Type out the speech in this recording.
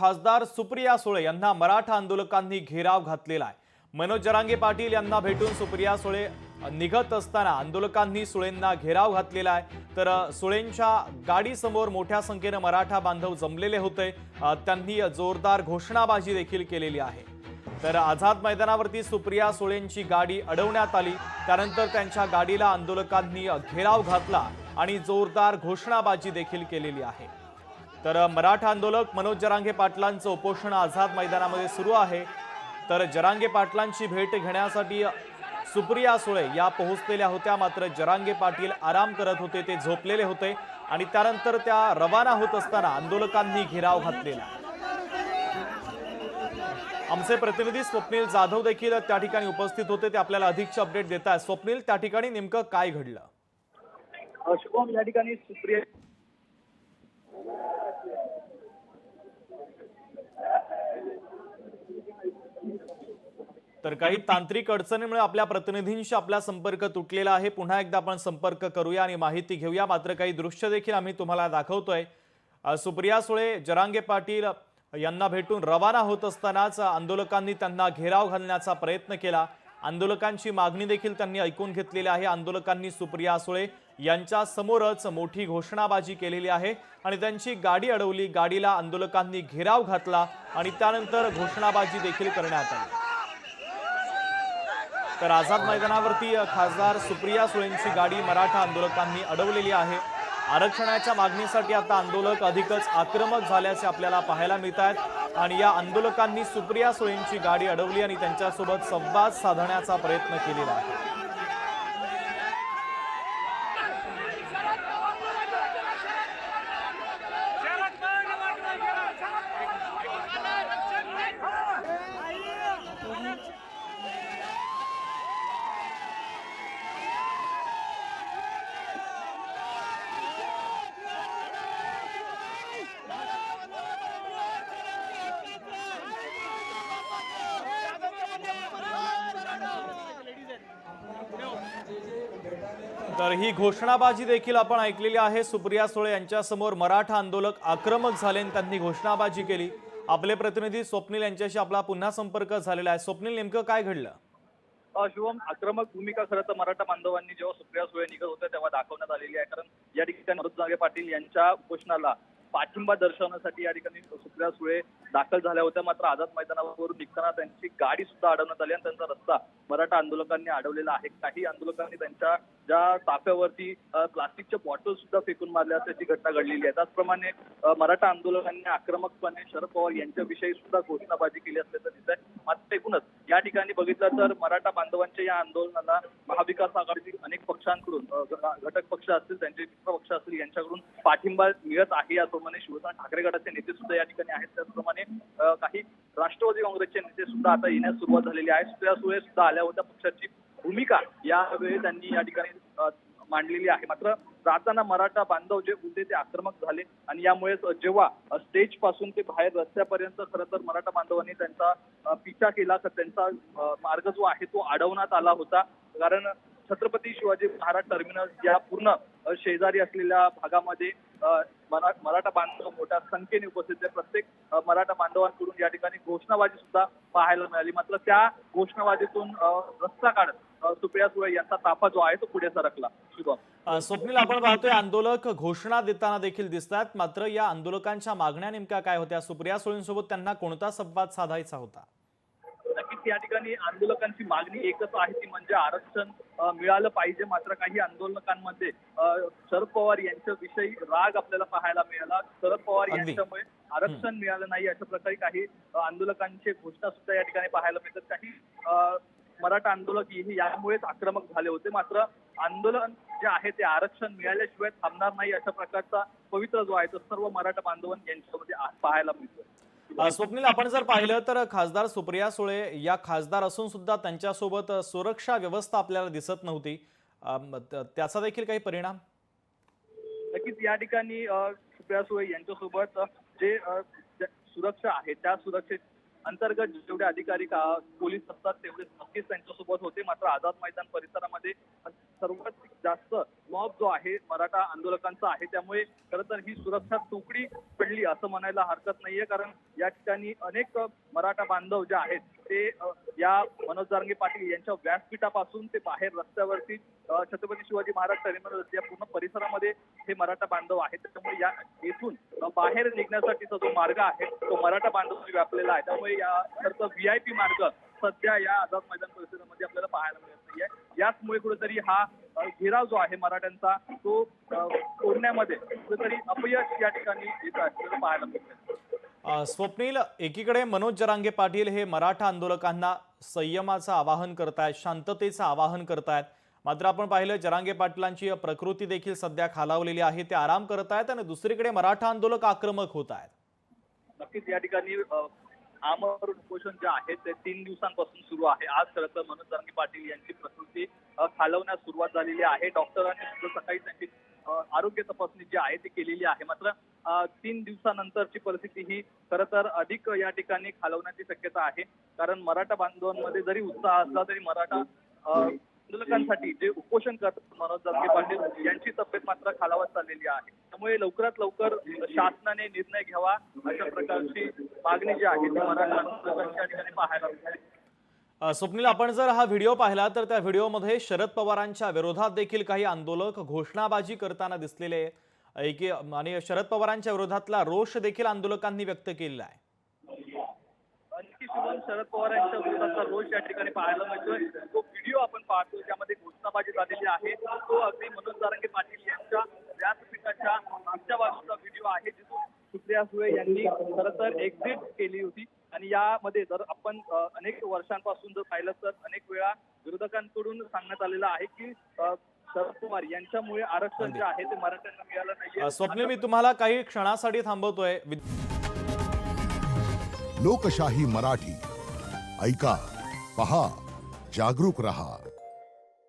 खासदार सुप्रिया सुळे यांना मराठा आंदोलकांनी घेराव घातलेला आहे। मनोज जरांगे पाटील यांना भेटून सुप्रिया सुळे निघत असताना आंदोलकांनी सुळेंना घेराव घातलेला आहे। तर सुळेंच्या गाडीसमोर मोठ्या संख्येने मराठा बांधव जमलेले होते। त्यांनी जोरदार घोषणाबाजी देखील केलेली आहे। तर आझाद मैदानावरती सुप्रिया सुळेंची गाडी अडवण्यात आली। त्यानंतर त्यांच्या गाडीला आंदोलकांनी घेराव घातला आणि जोरदार घोषणाबाजी देखील केलेली आहे। तर मराठा आंदोलक मनोज जरांगे पाटलांचं उपोषण आझाद मैदानामध्ये सुरू आहे। तर जरांगे पाटलांची भेट घेण्यासाठी सुप्रिया सुळे या पोहोचलेल्या होत्या, मात्र जरांगे पाटील आराम करत होते, ते झोपलेले होते आणि त्यानंतर त्या रवाना होत असताना आंदोलकांनी घेराव घातलेला। आमचे प्रतिनिधी स्वप्नील जाधव देखील त्या ठिकाणी उपस्थित होते, ते आपल्याला अधिकचे अपडेट देत आहेत। स्वप्नील, त्या ठिकाणी नेमकं काय घडलं? शुभम, या ठिकाणी सुप्रिया तर काही तांत्रिक अडचणीमुळे आपल्या प्रतिनिधींशी आपला संपर्क तुटलेला आहे। पुन्हा एकदा आपण संपर्क करूया आणि माहिती घेऊया। मात्र काही दृश्य देखील आम्ही तुम्हाला दाखवतोय। सुप्रिया सुळे जरांगे पाटील यांना भेटून रवाना होत असतानाच आंदोलकांनी त्यांना घेराव घालण्याचा प्रयत्न केला। आंदोलकांची मागणी देखील त्यांनी ऐकून घेतलेली आहे। आंदोलकांनी सुप्रिया सुळे यांच्या समोरच मोठी घोषणाबाजी केलेली आहे आणि त्यांची गाडी अडवली। गाडीला आंदोलकांनी घेराव घातला आणि त्यानंतर घोषणाबाजी देखील करण्यात आली। तर आझाद मैदानावरती खासदार सुप्रिया सुळेंची गाडी मराठा आंदोलकांनी अडवलेली आहे। आरक्षणाच्या मागणीसाठी आता आंदोलक अधिकच आक्रमक झाल्याचे आपल्याला पाहायला मिळत आहेत आणि या आंदोलकांनी सुप्रिया सुळेंची गाडी अडवली आणि त्यांच्यासोबत संवाद साधण्याचा प्रयत्न केलेला आहे। तर ही घोषणाबाजी देखील आपण ऐकलेली आहे। सुप्रिया सुळे यांच्या समोर मराठा आंदोलक आक्रमक झाले आणि त्यांनी घोषणाबाजी केली। आपले प्रतिनिधी स्वप्नील यांच्याशी आपला पुन्हा संपर्क झालेला आहे। स्वप्नील, नेमकं काय घडलं? शुभम, आक्रमक भूमिका खरं तर मराठा बांधवांनी जेव्हा सुप्रिया सुळे निघत होत्या तेव्हा दाखवण्यात आलेली आहे। कारण या ठिकाणी मनोज जरांगे पाटील यांच्या घोषणाला पाठिंबा दर्शवण्यासाठी या ठिकाणी सुप्रिया सुळे दाखल झाल्या होत्या। मात्र आझाद मैदानावरून निघताना त्यांची गाडी सुद्धा अडवण्यात आली आणि त्यांचा रस्ता मराठा आंदोलकांनी अडवलेला आहे। काही आंदोलकांनी त्यांच्या ज्या ताफ्यावरती प्लास्टिकच्या बॉटल सुद्धा फेकून मारल्या असल्याची घटना घडलेली आहे। त्याचप्रमाणे मराठा आंदोलकांनी आक्रमकपणे शरद पवार यांच्याविषयी सुद्धा घोषणाबाजी केली असल्याचं दिसत आहे। मात्र एकूणच या ठिकाणी बघितलं तर मराठा बांधवांच्या या आंदोलनाला महाविकास आघाडीतील अनेक पक्षांकडून, घटक पक्ष असतील, त्यांचे मित्र पक्ष असतील, यांच्याकडून पाठिंबा मिळत आहे। याप्रमाणे शिवसेना ठाकरे गटाचे नेते सुद्धा या ठिकाणी आहेत। त्याचप्रमाणे काही राष्ट्रवादी काँग्रेसचे नेते सुद्धा आता येण्यास सुरुवात झालेली आहे। सुप्रिया सुळे सुद्धा आल्या होत्या। पक्षाची भूमिका यावेळी त्यांनी या ठिकाणी मांडलेली आहे। मात्र जाताना मराठा बांधव जे होते ते आक्रमक झाले आणि यामुळे जेव्हा स्टेज पासून ते बाहेर रस्त्यापर्यंत खरं तर मराठा बांधवांनी त्यांचा पिछा केला, तर त्यांचा मार्ग जो आहे तो अडवण्यात आला होता। कारण छत्रपती शिवाजी महाराज टर्मिनस या पूर्ण शेजारी असलेल्या भागामध्ये मराठा बांधव मोठ्या संख्येने उपस्थित आहे। प्रत्येक मराठा बांधवांकडून या ठिकाणी घोषणाबाजी सुद्धा पाहायला मिळाली। मात्र त्या घोषणाबाजीतून रस्ता काढत सुप्रिया सुळे यांचा ताफा जो आहे तो पुढे सरकला। स्वप्नील, आपण पाहतोय आंदोलक घोषणा देताना देखील दिसतात, मात्र या आंदोलकांच्या मागण्या नेमक्या काय होत्या? सुप्रिया सुळेंसोबत त्यांना कोणता संवाद साधायचा होता? नक्कीच या ठिकाणी आंदोलकांची मागणी एकच आहे, ती म्हणजे आरक्षण मिळालं पाहिजे। मात्र काही आंदोलकांमध्ये शरद पवार यांच्याविषयी राग आपल्याला पाहायला मिळाला। शरद पवार यांच्यामुळे आरक्षण मिळालं नाही अशा प्रकारे काही आंदोलकांची घोषणा सुद्धा या ठिकाणी पाहायला मिळतात। काही मराठा आंदोलक यामुळेच आक्रमक झाले होते। मात्र आंदोलन जे आहे ते आरक्षण मिळाल्याशिवाय थांबणार नाही अशा प्रकारचा पवित्र जो आहे तो सर्व मराठा बांधवांनी यांच्यामध्ये पाहायला मिळतो। स्वप्नील, आपण जर पाहिलं तर खासदार सुप्रिया सुळे या खासदार असून सुद्धा त्यांच्यासोबत सुरक्षा व्यवस्था आपल्याला दिसत नव्हती, त्याचा देखील काही परिणाम? नक्कीच या ठिकाणी सुप्रिया सुळे यांच्यासोबत जे सुरक्षा आहे त्या सुरक्षे अंतर्गत जेवढे अधिकारी पोलीस असतात तेवढे नक्कीच त्यांच्यासोबत होते। मात्र आझाद मैदान परिसरामध्ये सर्वात जास्त मॉब जो आहे मराठा आंदोलकांचा आहे, त्यामुळे खरं तर ही सुरक्षा तुकडी वाढली असं म्हणायला हरकत नाहीये, कारण या ठिकाणी अनेक मराठा बांधव जे आहेत ते या मनोज जरांगे पाटील यांच्या व्यासपीठापासून ते बाहेर रस्त्यावरती छत्रपती शिवाजी महाराज टर्मिनल या पूर्ण परिसरामध्ये हे मराठा बांधव आहेत. त्यामुळे या येथून बाहेर निघण्यासाठीचा जो मार्ग आहे तो मराठा बांधवांनी व्यापलेला आहे. त्यामुळे या खरंतर VIP मार्ग सध्या या आझाद मैदान परिसरामध्ये आपल्याला पाहायला मिळत नाहीये. याचमुळे कुठेतरी हा घेराव जो आहे मराठ्यांचा तो तोडण्यामध्ये कुठेतरी अपयश या ठिकाणी येत असलेलं पाहायला मिळतं. स्वप्नील, एकीकडे मनोज जरांगे पाटील हे मराठा आंदोलकांना संयमाचं आवाहन करतायत, शांततेचं आवाहन करतायत, मात्र आपण पाहिलं जरांगे पाटलांची प्रकृती देखील सध्या खालावलेली आहे, ते आराम करतायत आणि दुसरीकडे मराठा आंदोलक आक्रमक होत आहेत. नक्कीच या ठिकाणी आमरण उपोषण जे आहे ते 3 दिवसांपासून सुरू आहे. आज खरं तर मनोज जरांगे पाटील यांची प्रकृती खालवण्यास सुरुवात झालेली आहे. डॉक्टरांनी सुद्धा सकाळी त्यांची आरोग्य तपासणी जी आहे ती केलेली आहे. मात्र 3 दिवसानंतरची परिस्थिती ही खरं तर अधिक या ठिकाणी खालवण्याची शक्यता आहे, कारण मराठा बांधवांमध्ये जरी उत्साह असला तरी मराठा आंदोलकांसाठी जे उपोषण करतात मनोज जरांगे पाटील यांची तब्येत मात्र खालावत चाललेली आहे. त्यामुळे लवकरात लवकर शासनाने निर्णय घ्यावा अशा प्रकारची मागणी जी आहे ती मराठा आंदोलकांच्या ठिकाणी पाहायला मिळते. स्वप्नील, आपण जर हा व्हिडिओ पाहिला तर त्या व्हिडिओमध्ये शरद पवारांच्या विरोधात देखील काही आंदोलक घोषणाबाजी करताना दिसलेले आणि शरद पवारांच्या विरोधातला रोष देखील आंदोलकांनी व्यक्त केलेला आहे. शुभम, शरद पवार यांच्या विरोधातला रोष या ठिकाणी पाहायला मिळतोय. तो व्हिडिओ आपण पाहतो ज्यामध्ये घोषणाबाजी झालेली आहे तो अगदी मनोज जरांगे पाटील यांच्या व्यासपीठाच्या मागच्या बाजूचा व्हिडिओ आहे, जिथून सुप्रिया सुळे यांनी खरं तर एक्झिट केली होती. आणि यामध्ये जर आपण अनेक वर्षांपासून जर पाहिलं तर अनेक वेळा विरोधकांकडून सांगण्यात आलेलं आहे की शरद पवार यांच्यामुळे आरक्षण जे आहे ते मराठ्यांना मिळालं नाहीये. स्वप्नील, मी तुम्हाला काही क्षणासाठी थांबवतोय. लोकशाही मराठी ऐका, पहा, जागरूक रहा.